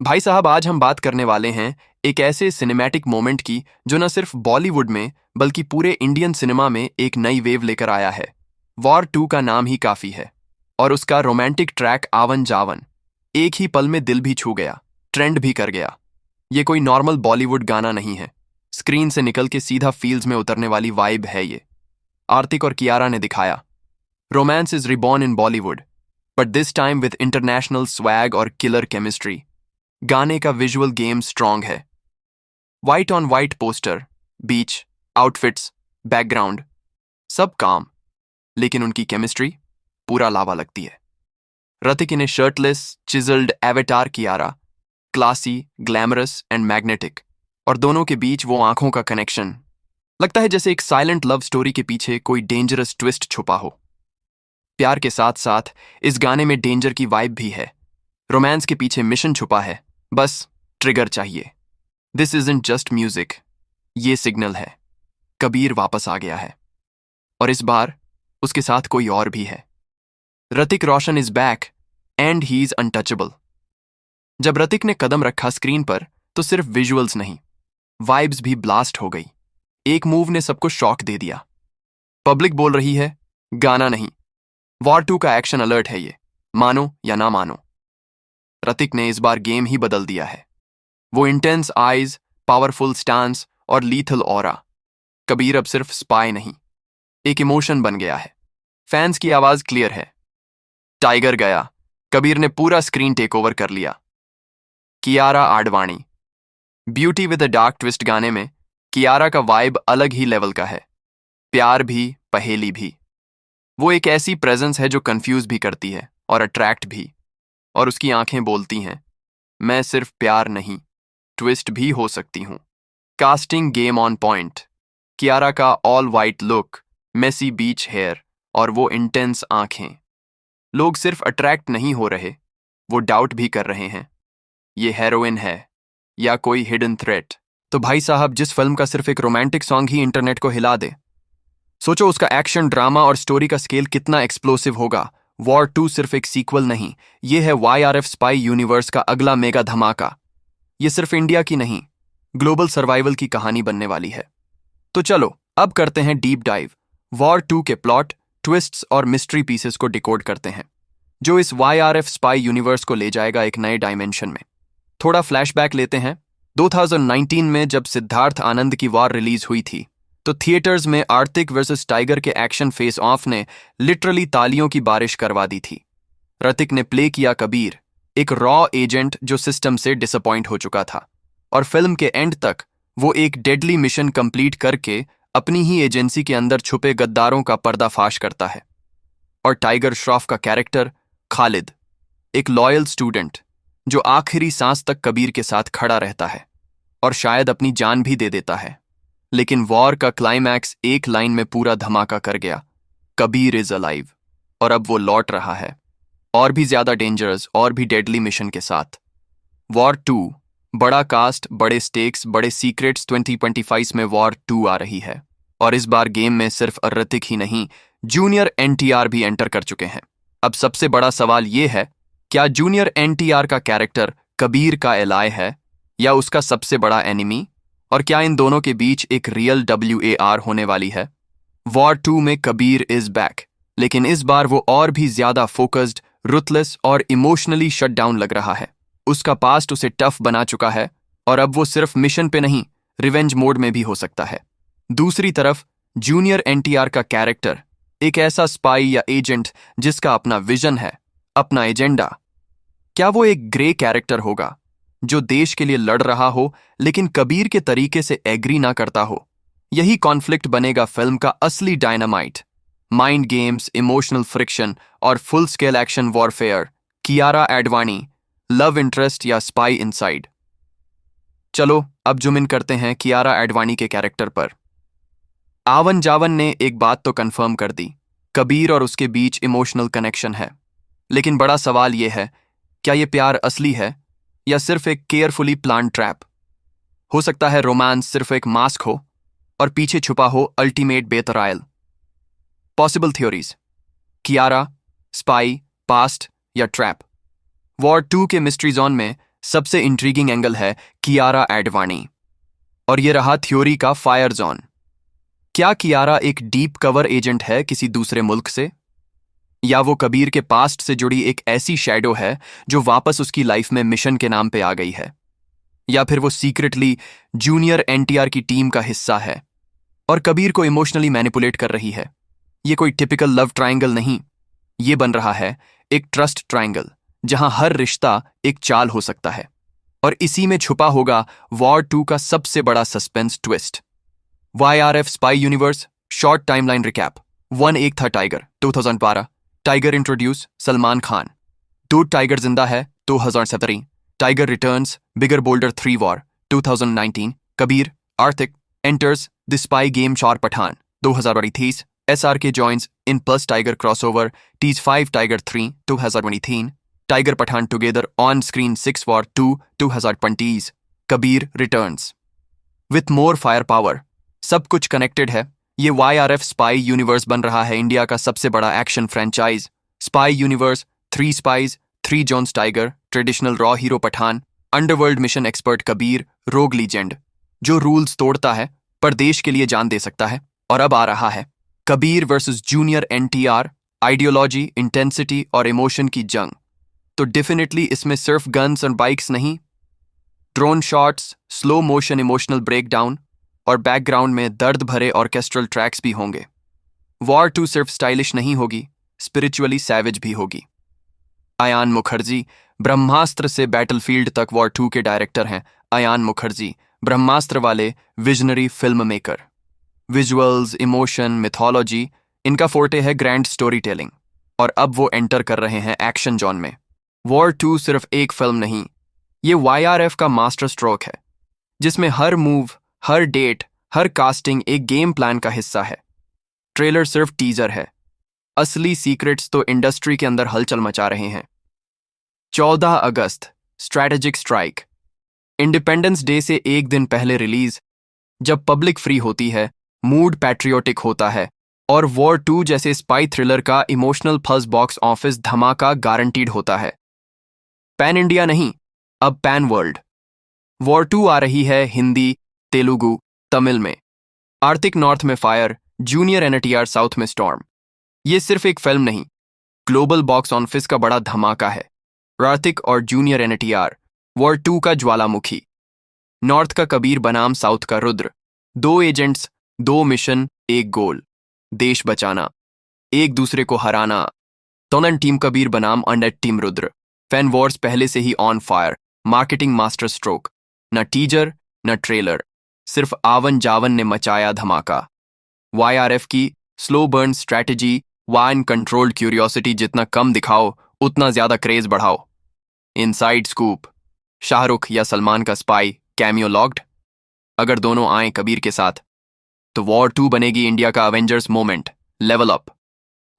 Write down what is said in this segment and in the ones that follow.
भाई साहब, आज हम बात करने वाले हैं एक ऐसे सिनेमैटिक मोमेंट की जो न सिर्फ बॉलीवुड में बल्कि पूरे इंडियन सिनेमा में एक नई वेव लेकर आया है। वॉर 2 का नाम ही काफी है और उसका रोमांटिक ट्रैक आवन जावन एक ही पल में दिल भी छू गया, ट्रेंड भी कर गया। ये कोई नॉर्मल बॉलीवुड गाना नहीं है, स्क्रीन से निकल के सीधा फील्ड्स में उतरने वाली वाइब है ये। आर्तिक और कियारा ने दिखाया romance is reborn in Bollywood, but this time with international swag और किलर केमिस्ट्री। गाने का विजुअल गेम स्ट्रांग है। White on white poster, beach, outfits, background सब काम, लेकिन उनकी केमिस्ट्री पूरा लावा लगती है। ऋतिक ने shirtless chiselled avatar Kiara, classy, glamorous and magnetic, और दोनों के बीच वो आंखों का कनेक्शन लगता है जैसे एक साइलेंट लव स्टोरी के पीछे कोई डेंजरस ट्विस्ट छुपा हो। प्यार के साथ साथ इस गाने में डेंजर की वाइब भी है। रोमांस के पीछे मिशन छुपा है, बस ट्रिगर चाहिए। दिस इजंट जस्ट म्यूजिक, ये सिग्नल है कबीर वापस आ गया है, और इस बार उसके साथ कोई और भी है। Hrithik Roshan is back and he is untouchable. जब ऋतिक ने कदम रखा स्क्रीन पर तो सिर्फ विजुअल्स नहीं, वाइब्स भी ब्लास्ट हो गई। एक मूव ने सबको शॉक दे दिया। पब्लिक बोल रही है गाना नहीं, वॉर 2 का एक्शन अलर्ट है ये, मानो या ना मानो। ऋतिक ने इस बार गेम ही बदल दिया है। वो इंटेंस आइज, पावरफुल स्टांस और लीथल ऑरा। कबीर अब सिर्फ स्पाई नहीं, एक इमोशन बन गया है। फैंस की आवाज क्लियर है, टाइगर गया। कबीर ने पूरा स्क्रीन टेक ओवर कर लिया। Kiara Advani, beauty with a dark twist गाने में कियारा का वाइब अलग ही लेवल का है। प्यार भी, पहेली भी। वो एक ऐसी प्रेजेंस है जो कंफ्यूज भी करती है और अट्रैक्ट भी, और उसकी आंखें बोलती हैं मैं सिर्फ प्यार नहीं, ट्विस्ट भी हो सकती हूं। Casting game on point. Kiara का ऑल वाइट लुक, मेसी बीच हेयर और वो इंटेंस आंखें। लोग सिर्फ अट्रैक्ट नहीं हो रहे, वो डाउट भी कर रहे हैं ये हेरोइन है या कोई हिडन थ्रेट। तो भाई साहब, जिस फिल्म का सिर्फ एक रोमांटिक सॉन्ग ही इंटरनेट को हिला दे, सोचो उसका एक्शन, ड्रामा और स्टोरी का स्केल कितना एक्सप्लोसिव होगा। वॉर 2 सिर्फ एक सीक्वल नहीं, ये है YRF स्पाई यूनिवर्स का अगला मेगा धमाका। ये सिर्फ इंडिया की नहीं, ग्लोबल सर्वाइवल की कहानी बनने वाली है। तो चलो अब करते हैं डीप डाइव। वॉर 2 के प्लॉट, ट्विस्ट्स और मिस्ट्री पीसेस को डिकोड करते हैं, जो इस YRF स्पाई यूनिवर्स को ले जाएगा एक नए डायमेंशन में। थोड़ा फ्लैशबैक लेते हैं। 2019 में जब सिद्धार्थ आनंद की वॉर रिलीज हुई थी तो थिएटर्स में आर्तिक वर्सेस टाइगर के एक्शन फेस ऑफ ने लिटरली तालियों की बारिश करवा दी थी। ऋतिक ने प्ले किया कबीर, एक रॉ एजेंट जो सिस्टम से डिसअपॉइंट हो चुका था, और फिल्म के एंड तक वो एक डेडली मिशन कंप्लीट करके अपनी ही एजेंसी के अंदर छुपे गद्दारों का पर्दाफाश करता है। और टाइगर श्रॉफ का कैरेक्टर खालिद, एक लॉयल स्टूडेंट जो आखिरी सांस तक कबीर के साथ खड़ा रहता है और शायद अपनी जान भी दे देता है। लेकिन वॉर का क्लाइमैक्स एक लाइन में पूरा धमाका कर गया, कबीर इज अलाइव। और अब वो लौट रहा है, और भी ज्यादा डेंजरस और भी डेडली मिशन के साथ। वॉर 2, बड़ा कास्ट, बड़े स्टेक्स, बड़े सीक्रेट्स। 2025 में वॉर 2 आ रही है, और इस बार गेम में सिर्फ ऋतिक ही नहीं, जूनियर NTR भी एंटर कर चुके हैं। अब सबसे बड़ा सवाल ये है, क्या जूनियर NTR का कैरेक्टर कबीर का एलाय है या उसका सबसे बड़ा एनिमी? और क्या इन दोनों के बीच एक रियल WAR होने वाली है? वॉर 2 में कबीर इज बैक, लेकिन इस बार वो और भी ज्यादा फोकस्ड, रुथलेस और इमोशनली शट डाउन लग रहा है। उसका पास्ट उसे टफ बना चुका है, और अब वो सिर्फ मिशन पे नहीं, रिवेंज मोड में भी हो सकता है। दूसरी तरफ जूनियर NTR का कैरेक्टर, एक ऐसा स्पाई या एजेंट जिसका अपना विजन है, अपना एजेंडा। क्या वो एक ग्रे कैरेक्टर होगा जो देश के लिए लड़ रहा हो लेकिन कबीर के तरीके से एग्री ना करता हो? यही कॉन्फ्लिक्ट बनेगा फिल्म का असली dynamite. Mind games, emotional friction और full scale action warfare. Kiara Advani, love interest या स्पाई इनसाइड? चलो अब जुम इन करते हैं कियारा आडवाणी के कैरेक्टर पर। आवन जावन ने एक बात तो कंफर्म कर दी, कबीर और उसके बीच इमोशनल कनेक्शन है। लेकिन बड़ा सवाल यह है, क्या यह प्यार असली है या सिर्फ एक केयरफुली प्लान ट्रैप? हो सकता है रोमांस सिर्फ एक मास्क हो और पीछे छुपा हो ultimate betrayal. Possible theories: Kiara, spy, past या ट्रैप। वॉर 2 के मिस्ट्री जोन में सबसे इंट्रीगिंग एंगल है कियारा एडवाणी। और ये रहा थ्योरी का फायर जोन। क्या कियारा एक डीप कवर एजेंट है किसी दूसरे मुल्क से, या वो कबीर के पास्ट से जुड़ी एक ऐसी शैडो है जो वापस उसकी लाइफ में मिशन के नाम पे आ गई है, या फिर वो सीक्रेटली जूनियर एनटीआर की टीम का हिस्सा है और कबीर को इमोशनली मैनिपुलेट कर रही है। ये कोई टिपिकल लव ट्रायंगल नहीं, ये बन रहा है एक ट्रस्ट ट्रायंगल जहां हर रिश्ता एक चाल हो सकता है। और इसी में छुपा होगा वॉर 2 का सबसे बड़ा suspense twist. YRF spy universe short timeline recap. 1 एक था tiger 2012, tiger introduce Salman Khan. 2 tiger जिंदा है 2017, tiger returns bigger bolder 3 war 2019, Kabir आर्थिक एंटर्स द स्पाई गेम शॉर Pathan 2023, SRK joins in plus Tiger crossover Tease 5 Tiger 3 2023, Tiger Pathan together on screen 6 War 2 2020s, Kabir returns with more firepower। सब कुछ connected है। ये YRF spy universe बन रहा है India का सबसे बड़ा action franchise. Spy universe, 3 spies, 3 zones tiger, traditional रॉ hero Pathan, underworld mission expert Kabir, rogue legend जो रूल्स तोड़ता है पर देश के लिए जान दे सकता है। और अब आ रहा है Kabir versus junior NTR, ideology, intensity और इमोशन की जंग। तो डेफिनेटली इसमें सिर्फ गन्स और बाइक्स नहीं, drone shots, slow motion emotional breakdown और बैकग्राउंड में दर्द भरे ऑर्केस्ट्रल ट्रैक्स भी होंगे। वॉर 2 सिर्फ स्टाइलिश नहीं होगी, स्पिरिचुअली सैवेज भी होगी। अयान मुखर्जी ब्रह्मास्त्र से बैटलफील्ड तक वॉर 2 के डायरेक्टर हैं। अयान मुखर्जी ब्रह्मास्त्र वाले visionary film maker. Visuals, emotion, mythology, इनका फोर्टे है ग्रैंड स्टोरी टेलिंग। और अब वो एंटर कर रहे हैं एक्शन जॉन में। वॉर 2 सिर्फ एक फिल्म नहीं, ये YRF का मास्टर स्ट्रोक है जिसमें हर मूव, हर डेट, हर कास्टिंग एक गेम प्लान का हिस्सा है। ट्रेलर सिर्फ टीजर है, असली सीक्रेट्स तो इंडस्ट्री के अंदर हलचल मचा रहे हैं। 14 अगस्त स्ट्रैटेजिक स्ट्राइक। इंडिपेंडेंस डे से एक दिन पहले रिलीज, जब पब्लिक फ्री होती है, मूड पैट्रियोटिक होता है और वॉर 2 जैसे स्पाई थ्रिलर का इमोशनल फर्स्ट बॉक्स ऑफिस धमाका गारंटीड होता है। पैन इंडिया नहीं, अब पैन वर्ल्ड। वॉर 2 आ रही है हिंदी, तेलुगु, तमिल में। आर्थिक नॉर्थ में फायर, जूनियर एनटीआर साउथ में स्टॉर्म। ये सिर्फ एक फिल्म नहीं, ग्लोबल बॉक्स ऑफिस का बड़ा धमाका है। आर्थिक और जूनियर एनटीआर, वॉर 2 का ज्वालामुखी। नॉर्थ का कबीर बनाम साउथ का रुद्र। 2 एजेंट्स, 2 मिशन, एक गोल, देश बचाना, एक दूसरे को हराना। तोनन टीम कबीर बनाम undead team Rudra. Fan wars पहले से ही on fire, marketing master stroke. न टीजर न ट्रेलर, सिर्फ आवन जावन ने मचाया धमाका। YRF की स्लो बर्न स्ट्रैटेजी, वाइन कंट्रोल्ड क्यूरियोसिटी, जितना कम दिखाओ उतना ज्यादा क्रेज बढ़ाओ। इनसाइड स्कूप, शाहरुख या सलमान का स्पाई कैमियो लॉक्ड। अगर दोनों आए कबीर के साथ तो वॉर 2 बनेगी इंडिया का Avengers moment level up.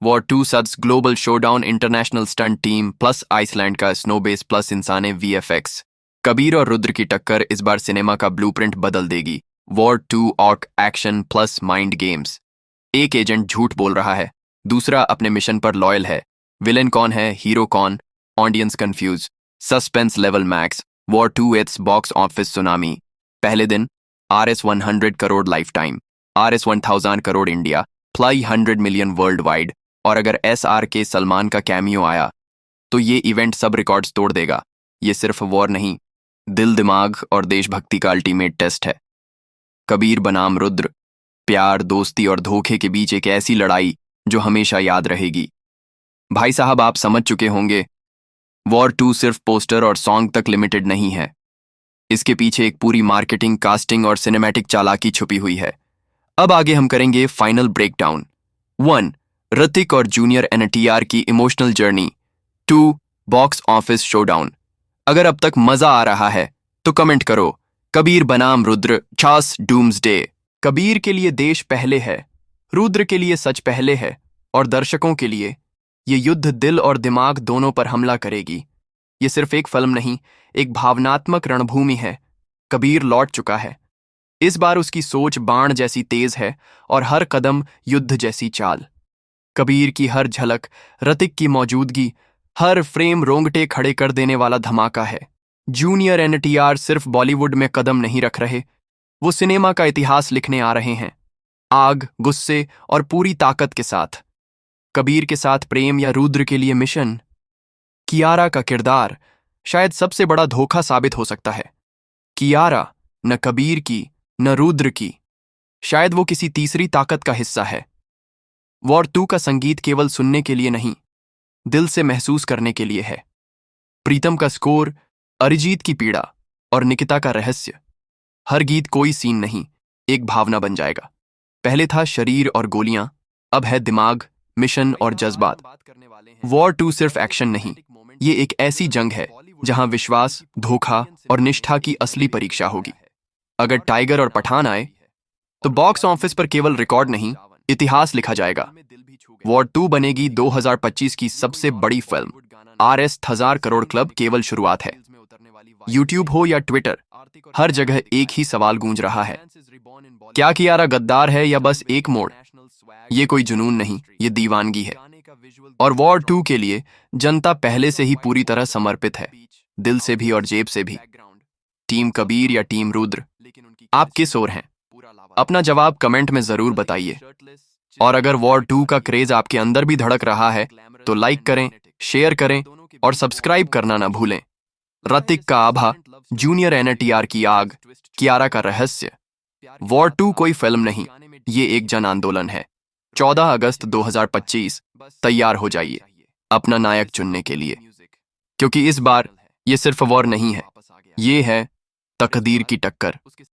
War 2 sets global showdown, international stunt team plus Iceland का snow base plus insane VFX। Kabir और रुद्र की टक्कर इस बार सिनेमा का ब्लूप्रिंट बदल देगी। वॉर 2 ऑर्क एक्शन प्लस माइंड गेम्स। एक एजेंट झूठ बोल रहा है, दूसरा अपने मिशन पर लॉयल है। विलेन कौन है, हीरो कौन, audience confuse. Suspense level max. War 2 it's box office tsunami. पहले दिन RS 100 crore life time, RS 1000 crore India, ply 100 million world wide. और अगर SRK सलमान का कैमियो आया तो ये इवेंट सब रिकॉर्ड्स तोड़ देगा। ये सिर्फ वॉर नहीं, दिल, दिमाग और देशभक्ति का अल्टीमेट टेस्ट है। कबीर बनाम रुद्र, प्यार, दोस्ती और धोखे के बीच एक ऐसी लड़ाई जो हमेशा याद रहेगी। भाई साहब, आप समझ चुके होंगे, वॉर 2 सिर्फ पोस्टर और सॉन्ग तक लिमिटेड नहीं है। इसके पीछे एक पूरी मार्केटिंग, कास्टिंग और सिनेमैटिक चालाकी छुपी हुई है। अब आगे हम करेंगे फाइनल ब्रेकडाउन। 1 ऋतिक और जूनियर एनटीआर की emotional journey. 2 box office showdown. अगर अब तक मजा आ रहा है तो कमेंट करो कबीर बनाम रुद्र, छास डूम्सडे। कबीर के लिए देश पहले है, रुद्र के लिए सच पहले है और दर्शकों के लिए ये युद्ध दिल और दिमाग दोनों पर हमला करेगी। ये सिर्फ एक फिल्म नहीं, एक भावनात्मक रणभूमि है। कबीर लौट चुका है। इस बार उसकी सोच बाण जैसी तेज है और हर कदम युद्ध जैसी चाल। कबीर की हर झलक, ऋतिक की मौजूदगी, हर फ्रेम रोंगटे खड़े कर देने वाला धमाका है। जूनियर एनटीआर सिर्फ बॉलीवुड में कदम नहीं रख रहे, वो सिनेमा का इतिहास लिखने आ रहे हैं, आग, गुस्से और पूरी ताकत के साथ। कबीर के साथ प्रेम या रुद्र के लिए मिशन। कियारा का किरदार शायद सबसे बड़ा धोखा साबित हो सकता है। कियारा न कबीर की न रुद्र की, शायद वो किसी तीसरी ताकत का हिस्सा है। वॉर 2 का संगीत केवल सुनने के लिए नहीं, दिल से महसूस करने के लिए है। प्रीतम का स्कोर, अरिजीत की पीड़ा और निकिता का रहस्य। हर गीत कोई सीन नहीं, एक भावना बन जाएगा। पहले था शरीर और गोलियां, अब है दिमाग, मिशन और जज्बात। वॉर 2 सिर्फ एक्शन नहीं, ये एक ऐसी जंग है जहां विश्वास, धोखा और निष्ठा की असली परीक्षा होगी। अगर टाइगर और पठान आए तो बॉक्स ऑफिस पर केवल रिकॉर्ड नहीं, इतिहास लिखा जाएगा। वॉर 2 बनेगी 2025 की सबसे बड़ी फिल्म। RS 1000 करोड़ क्लब केवल शुरुआत है। यूट्यूब हो या ट्विटर, हर जगह एक ही सवाल गूंज रहा है, क्या कियारा गद्दार है या बस एक मोड़? ये कोई जुनून नहीं, ये दीवानगी है। और वॉर 2 के लिए जनता पहले से ही पूरी तरह समर्पित है, दिल से भी और जेब से भी। टीम कबीर या टीम रुद्र, आप किस ओर हैं? अपना जवाब कमेंट में जरूर बताइए। और अगर वॉर 2 का क्रेज आपके अंदर भी धड़क रहा है तो लाइक करें, शेयर करें और सब्सक्राइब करना ना भूलें। ऋतिक का आभा, जूनियर एनटीआर की आग, कियारा का रहस्य। वॉर 2 कोई फिल्म नहीं, ये एक जन आंदोलन है। 14 अगस्त 2025 तैयार हो जाइए अपना नायक चुनने के लिए, क्योंकि इस बार ये सिर्फ वॉर नहीं है, ये है तकदीर की टक्कर।